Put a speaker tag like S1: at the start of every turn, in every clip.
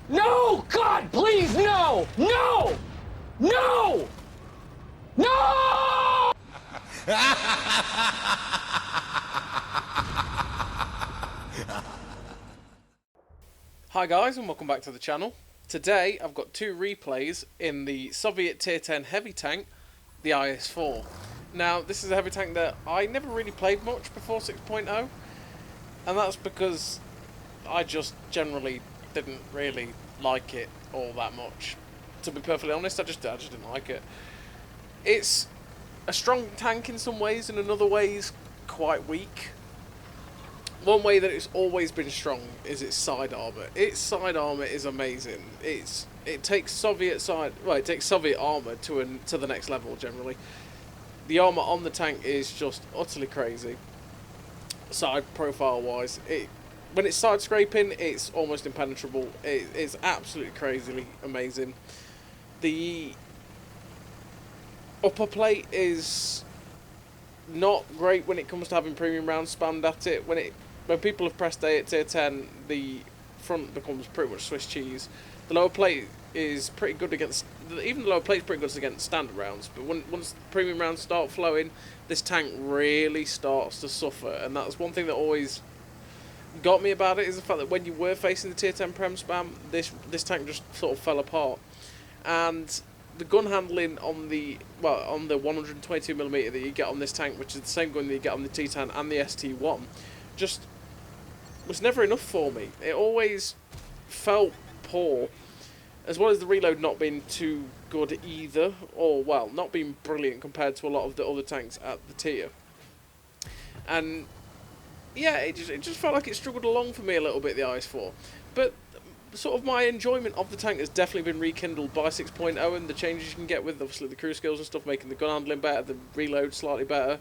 S1: No! God, please, no! No! No! No!
S2: Hi guys, and welcome back to the channel. Today I've got two replays in the Soviet Tier 10 heavy tank, the IS-4. Now this is a heavy tank that I never really played much before 6.0, and that's because I just generally didn't really like it all that much. To be perfectly honest, I just didn't like it. It's a strong tank in some ways, and in other ways quite weak. One way that it's always been strong is its side armor. Its side armor is amazing. It takes Soviet armor to the next level generally. The armor on the tank is just utterly crazy. Side profile wise, when it's side scraping, it's almost impenetrable. It's absolutely crazily amazing. The upper plate is not great when it comes to having premium rounds spammed at it. When people have pressed A at tier 10, the front becomes pretty much Swiss cheese. The lower plate is pretty good against, even the lower plate is pretty good against standard rounds, but once premium rounds start flowing, this tank really starts to suffer, and that's one thing that always got me about it, is the fact that when you were facing the tier 10 prem spam, this tank just sort of fell apart. And the gun handling on the 122mm that you get on this tank, which is the same gun that you get on the T10 and the ST1, just was never enough for me. It always felt poor, as well as the reload not being too good either, or well, not being brilliant compared to a lot of the other tanks at the tier. And yeah, it just felt like it struggled along for me a little bit, the IS-4. But sort of my enjoyment of the tank has definitely been rekindled by 6.0 and the changes you can get with obviously the crew skills and stuff, making the gun handling better, the reload slightly better.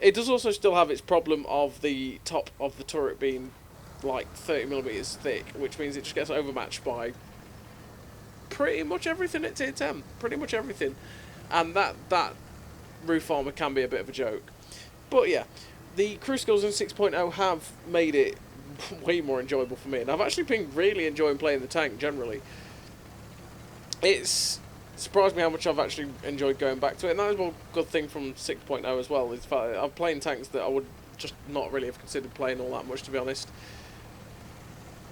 S2: It does also still have its problem of the top of the turret being like 30mm thick, which means it just gets overmatched by pretty much everything at tier 10. Pretty much everything. And that roof armor can be a bit of a joke. But yeah, the crew skills in 6.0 have made it way more enjoyable for me, and I've actually been really enjoying playing the tank generally. It's surprised me how much I've actually enjoyed going back to it, and that is one good thing from 6.0 as well, is the fact that I'm playing tanks that I would just not really have considered playing all that much, to be honest.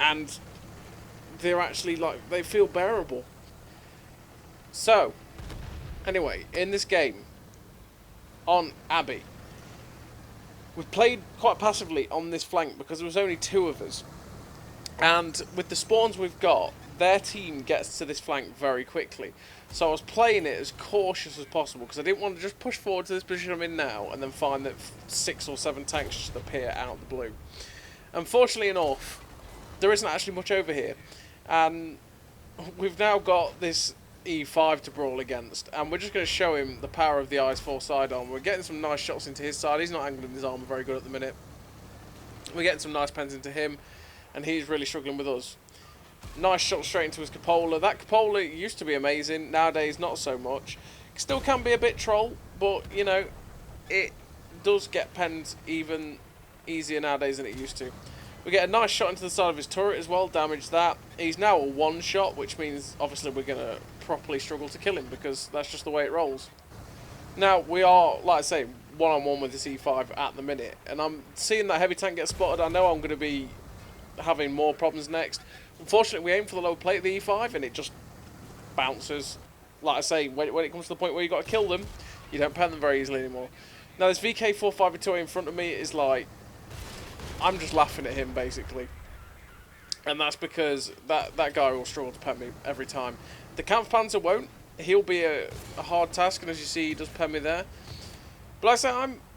S2: And they're actually, like, they feel bearable. So, anyway, in this game, on Abbey, we've played quite passively on this flank because there was only two of us. And with the spawns we've got, their team gets to this flank very quickly. So I was playing it as cautious as possible because I didn't want to just push forward to this position I'm in now and then find that 6 or 7 tanks just appear out of the blue. Unfortunately enough, there isn't actually much over here. And we've now got this E5 to brawl against, and we're just going to show him the power of the IS-4 sidearm. We're getting some nice shots into his side. He's not angling his armor very good at the minute. We're getting some nice pens into him, and he's really struggling with us. Nice shot straight into his cupola. That cupola used to be amazing, nowadays not so much. Still can be a bit troll, but you know, it does get pens even easier nowadays than it used to. We get a nice shot into the side of his turret as well, damage that. He's now a one shot, which means obviously we're going to properly struggle to kill him because that's just the way it rolls. Now, we are, like I say, one-on-one with this E5 at the minute, and I'm seeing that heavy tank get spotted. I know I'm going to be having more problems next. Unfortunately, we aim for the low plate of the E5, and it just bounces. Like I say, when it comes to the point where you've got to kill them, you don't pen them very easily anymore. Now, this VK452 in front of me is like, I'm just laughing at him, basically. And that's because that guy will struggle to pen me every time. The Kampfpanzer won't. He'll be a hard task, and as you see, he does pen me there. But like I say,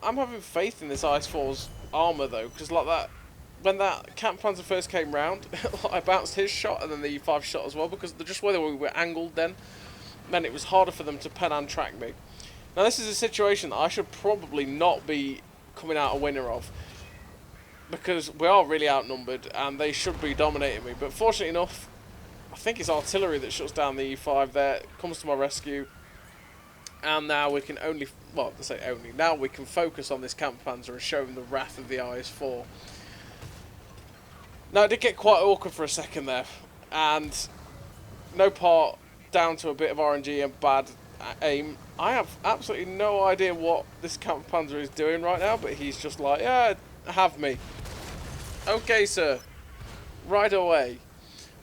S2: I'm having faith in this IS-4's armour, though, because like that, when that Kampfpanzer first came round, I bounced his shot and then the E5 shot as well, because just where we were angled then it was harder for them to pen and track me. Now, this is a situation that I should probably not be coming out a winner of, because we are really outnumbered and they should be dominating me. But fortunately enough, I think it's artillery that shuts down the E5 there, comes to my rescue, and now we can only, well, I say only, now we can focus on this Kampfpanzer and show him the wrath of the IS-4. Now, it did get quite awkward for a second there, and no part down to a bit of RNG and bad aim. I have absolutely no idea what this Kampfpanzer is doing right now, but he's just like, yeah, have me. Okay, sir. Right away.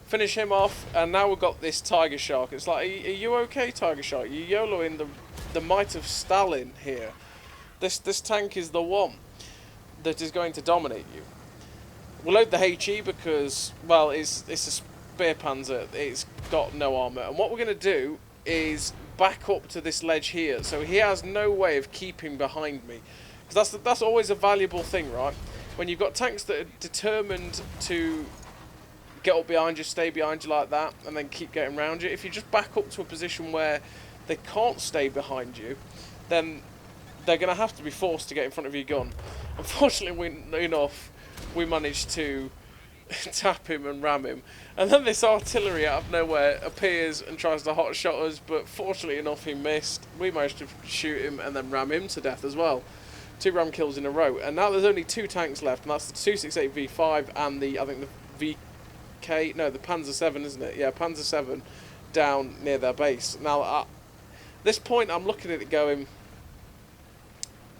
S2: Finish him off, and now we've got this Tiger Shark. It's like, are you okay, Tiger Shark? You're YOLOing the might of Stalin here. This tank is the one that is going to dominate you. We'll load the HE because, well, it's a spear panzer. It's got no armour. And what we're going to do is back up to this ledge here, so he has no way of keeping behind me. Because that's always a valuable thing, right? When you've got tanks that are determined to get up behind you, stay behind you like that, and then keep getting around you. If you just back up to a position where they can't stay behind you, then they're going to have to be forced to get in front of your gun. Unfortunately enough, we managed to tap him and ram him. And then this artillery out of nowhere appears and tries to hot shot us, but fortunately enough he missed. We managed to shoot him and then ram him to death as well. 2 ram kills in a row. And now there's only 2 tanks left, and that's the 268 V5 and the, I think the the Panzer 7, isn't it? Yeah, Panzer 7 down near their base. Now, at this point, I'm looking at it going,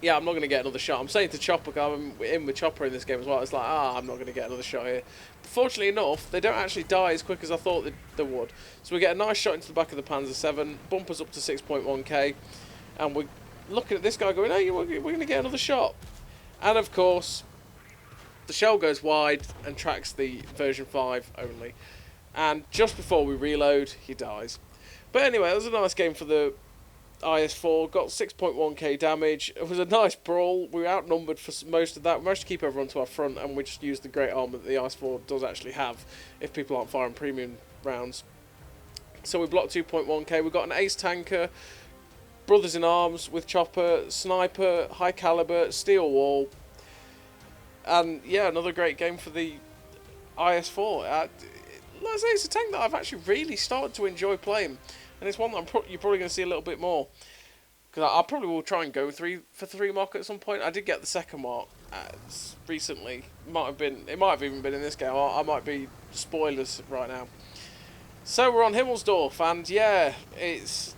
S2: yeah, I'm not going to get another shot. I'm saying to Chopper, I'm in with Chopper in this game as well. It's like, I'm not going to get another shot here. But fortunately enough, they don't actually die as quick as I thought they would. So we get a nice shot into the back of the Panzer 7, bump us up to 6.1k, and we're looking at this guy going, hey, we're going to get another shot. And of course, the shell goes wide and tracks the version 5 only. And just before we reload, he dies. But anyway, it was a nice game for the IS-4. Got 6.1k damage. It was a nice brawl. We were outnumbered for most of that. We managed to keep everyone to our front, and we just used the great armour that the IS-4 does actually have if people aren't firing premium rounds. So we blocked 2.1k. We got an ace tanker, brothers in arms with chopper, sniper, high caliber, steel wall. And yeah, another great game for the IS-4. Like I say, it's a tank that I've actually really started to enjoy playing, and it's one that you're probably going to see a little bit more. Because I probably will try and go for 3 mark at some point. I did get the 2nd mark recently. It might have even been in this game. I might be spoilers right now. So we're on Himmelsdorf, and yeah, it's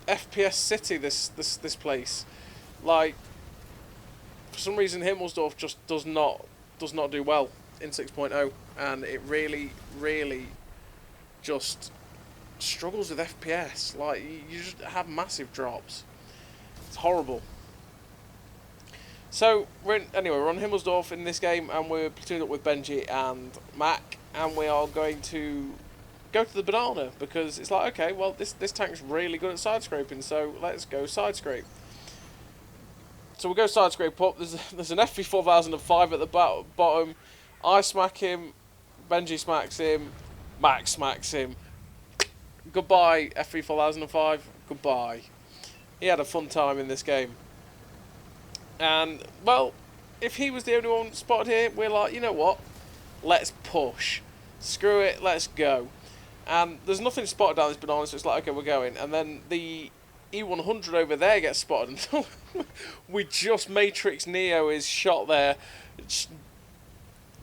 S2: FPS City. This place, like. For some reason, Himmelsdorf just does not do well in 6.0, and it really just struggles with FPS. Like, you just have massive drops. It's horrible. So we're on Himmelsdorf in this game, and we're platooned up with Benji and Mac, and we are going to go to the banana because it's like, okay, well this tank's really good at side scraping, so let's go side scrape. So we'll go side scrape up. There's an FV4005 at the bottom. I smack him. Benji smacks him. Max smacks him. Goodbye, FV4005. Goodbye. He had a fun time in this game. And, well, if he was the only one spotted here, we're like, you know what? Let's push. Screw it, let's go. And there's nothing spotted down this banana, so it's like, okay, we're going. And then the E100 over there gets spotted. We just Matrix Neo is shot there.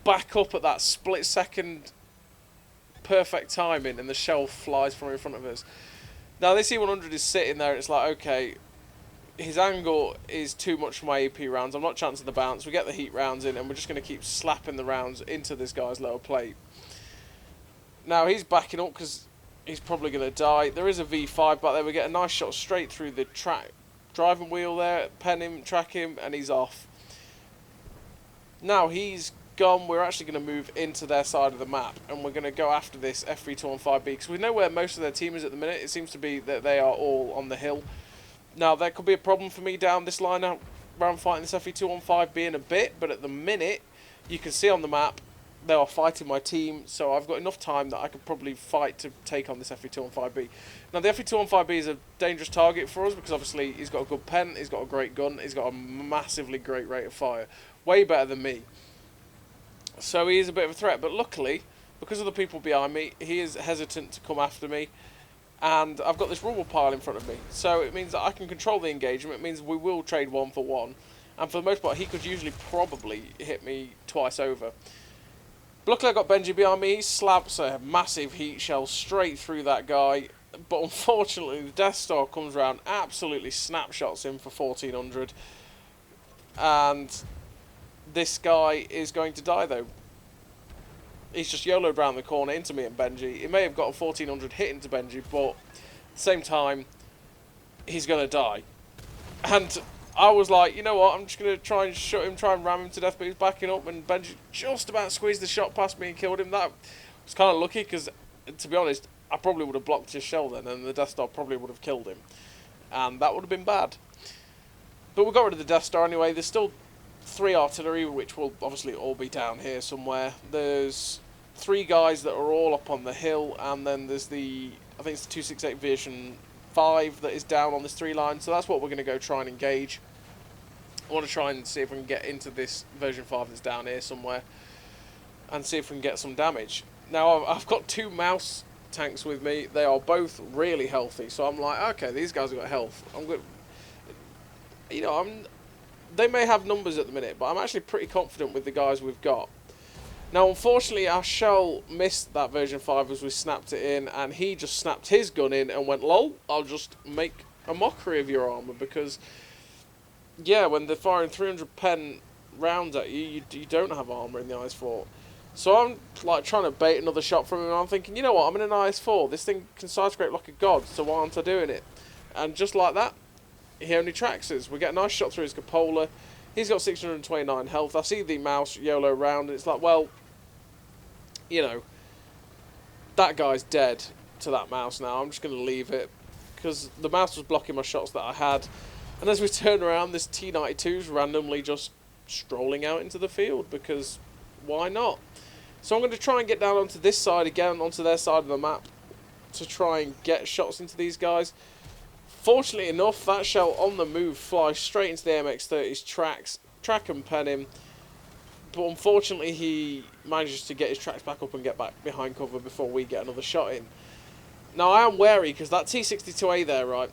S2: Back up at that split second perfect timing, and the shell flies from in front of us. Now this E100 is sitting there, it's like, okay, his angle is too much for my AP rounds. I'm not chancing the bounce. We get the heat rounds in, and we're just going to keep slapping the rounds into this guy's lower plate. Now he's backing up because he's probably going to die. There is a V5 back there. We get a nice shot straight through the driving wheel there, pen him, track him, and he's off. Now he's gone. We're actually going to move into their side of the map, and we're going to go after this F3215B because we know where most of their team is at the minute. It seems to be that they are all on the hill. Now there could be a problem for me down this line out where I'm fighting this Fe215B in a bit, but at the minute you can see on the map they are fighting my team, so I've got enough time that I could probably fight to take on this Fe215B. Now the Fe215B is a dangerous target for us because obviously he's got a good pen, he's got a great gun, he's got a massively great rate of fire, way better than me. So he is a bit of a threat, but luckily, because of the people behind me, he is hesitant to come after me. And I've got this rubble pile in front of me, so it means that I can control the engagement. It means we will trade 1 for 1, and for the most part he could usually probably hit me twice over. But luckily I got Benji behind me. He slaps a massive heat shell straight through that guy. But unfortunately the Death Star comes around, absolutely snapshots him for 1400. And this guy is going to die though. He's just YOLO'd round the corner into me and Benji. He may have got a 1400 hit into Benji, but at the same time, he's going to die. And I was like, you know what, I'm just going to try and shoot him, try and ram him to death, but he's backing up, and Benji just about squeezed the shot past me and killed him. That was kind of lucky, because, to be honest, I probably would have blocked his shell then, and the Death Star probably would have killed him. And that would have been bad. But we got rid of the Death Star anyway. There's still 3 artillery, which will obviously all be down here somewhere. There's 3 guys that are all up on the hill, and then there's the, I think it's the 268 version 5 that is down on this 3 line, so that's what we're going to go try and engage. I want to try and see if we can get into this version 5 that's down here somewhere, and see if we can get some damage. Now, I've got 2 mouse tanks with me. They are both really healthy, so I'm like, okay, these guys have got health. I'm good. You know, they may have numbers at the minute, but I'm actually pretty confident with the guys we've got. Now, unfortunately, our shell missed that version 5 as we snapped it in, and he just snapped his gun in and went, lol, I'll just make a mockery of your armour, because, yeah, when they're firing 300 pen rounds at you, you don't have armour in the IS-4. So I'm, like, trying to bait another shot from him, and I'm thinking, you know what, I'm in an IS-4, this thing can side-scrape like a god, so why aren't I doing it? And just like that, he only tracks us. We get a nice shot through his cupola. He's got 629 health. I see the mouse YOLO round, and it's like, well, you know, that guy's dead to that mouse now. I'm just going to leave it, because the mouse was blocking my shots that I had. And as we turn around, this T-92's randomly just strolling out into the field, because why not? So I'm going to try and get down onto this side again, onto their side of the map, to try and get shots into these guys. Fortunately enough, that shell on the move flies straight into the MX-30's track and pen him. But unfortunately, he manages to get his tracks back up and get back behind cover before we get another shot in. Now, I am wary, because that T-62A there, right,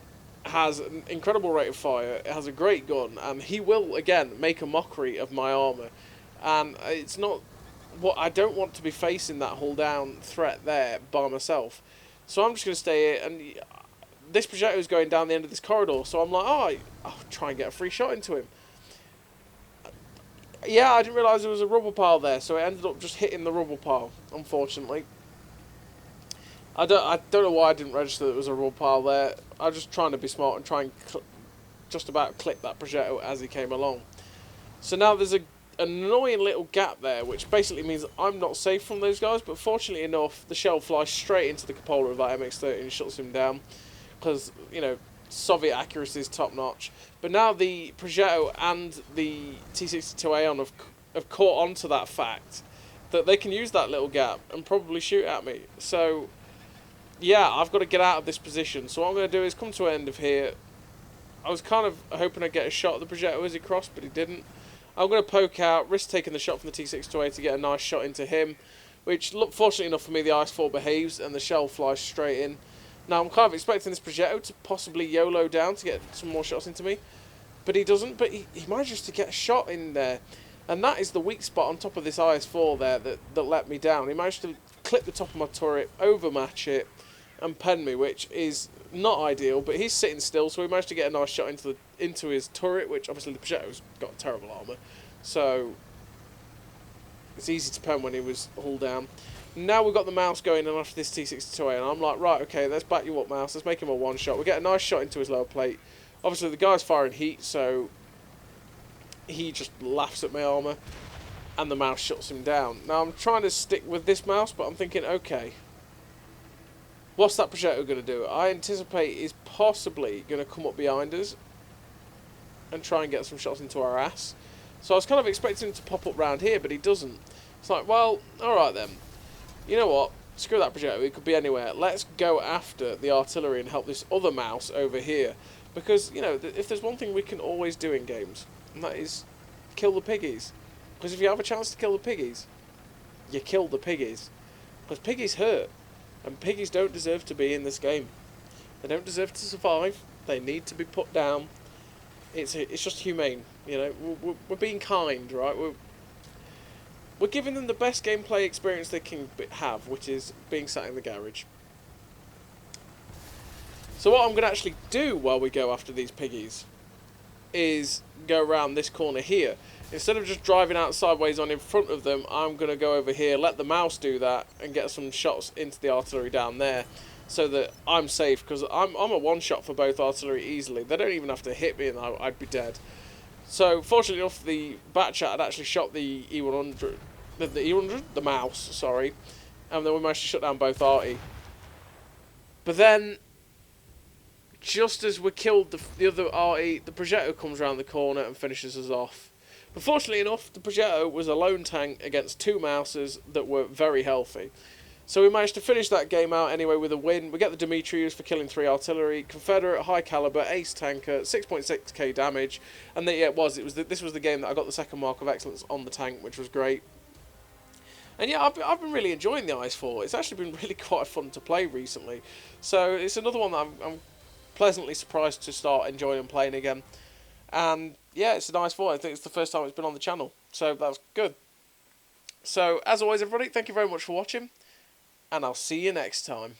S2: has an incredible rate of fire, it has a great gun, and he will, again, make a mockery of my armour. And it's not what I don't want to be facing that hull-down threat there by myself. So I'm just going to stay here, and this projectile is going down the end of this corridor, so I'm like, oh, I'll try and get a free shot into him. Yeah, I didn't realise there was a rubble pile there, so it ended up just hitting the rubble pile, unfortunately. I don't know why I didn't register that there was a rubble pile there. I was just trying to be smart and try and just about clip that projectile as he came along. So now there's an annoying little gap there, which basically means I'm not safe from those guys, but fortunately enough, the shell flies straight into the cupola of that MX-30 and shuts him down, because, you know, Soviet accuracy is top notch. But now the projectile and the T-62A have caught on to that fact that they can use that little gap and probably shoot at me. So yeah, I've got to get out of this position. So what I'm going to do is come to an end of here. I was kind of hoping I'd get a shot at the projectile as he crossed, but he didn't. I'm going to poke out, risk taking the shot from the T-62A to get a nice shot into him, which, look, fortunately enough for me, the IS-4 behaves and the shell flies straight in. Now, I'm kind of expecting this projectile to possibly YOLO down to get some more shots into me, but he doesn't. But he manages to get a shot in there, and that is the weak spot on top of this IS-4 there that let me down. He managed to clip the top of my turret, overmatch it, and pen me, which is not ideal, but he's sitting still, so he managed to get a nice shot into his turret, which obviously the projectile's got terrible armour, so it's easy to pen when he was hull down. Now we've got the mouse going in after this T-62A, and I'm like, right, okay, let's back you up, mouse, let's make him a one-shot. We get a nice shot into his lower plate. Obviously the guy's firing heat, so he just laughs at my armour, and the mouse shuts him down. Now I'm trying to stick with this mouse, but I'm thinking, okay, what's that projectile going to do? I anticipate he's possibly going to come up behind us and try and get some shots into our ass. So I was kind of expecting him to pop up round here, but he doesn't. It's like, well, alright then. You know what? Screw that projectile. It could be anywhere. Let's go after the artillery and help this other mouse over here. Because, you know, if there's one thing we can always do in games, and that is kill the piggies. Because if you have a chance to kill the piggies, you kill the piggies. Because piggies hurt. And piggies don't deserve to be in this game. They don't deserve to survive. They need to be put down. It's just humane, you know. We're being kind, right? we're giving them the best gameplay experience they can have, which is being sat in the garage. So what I'm going to actually do while we go after these piggies is go around this corner here. Instead of just driving out sideways on in front of them, I'm going to go over here, let the mouse do that, and get some shots into the artillery down there, so that I'm safe, because I'm a one-shot for both artillery easily. They don't even have to hit me and I'd be dead. So, fortunately enough, the Batchat had actually shot the E100, the mouse, sorry, and then we managed to shut down both arty. But then, just as we killed the other arty, the Progetto comes around the corner and finishes us off. But fortunately enough, the Progetto was a lone tank against two mouses that were very healthy. So we managed to finish that game out anyway with a win. We get the Demetrius for killing 3 artillery, Confederate high caliber ace tanker, 6.6k damage, and this was the game that I got the second mark of excellence on the tank, which was great. And yeah, I've been really enjoying the IS-4. It's actually been really quite fun to play recently. So it's another one that I'm pleasantly surprised to start enjoying and playing again. And yeah, it's a nice IS-4. I think it's the first time it's been on the channel, so that's good. So as always, everybody, thank you very much for watching, and I'll see you next time.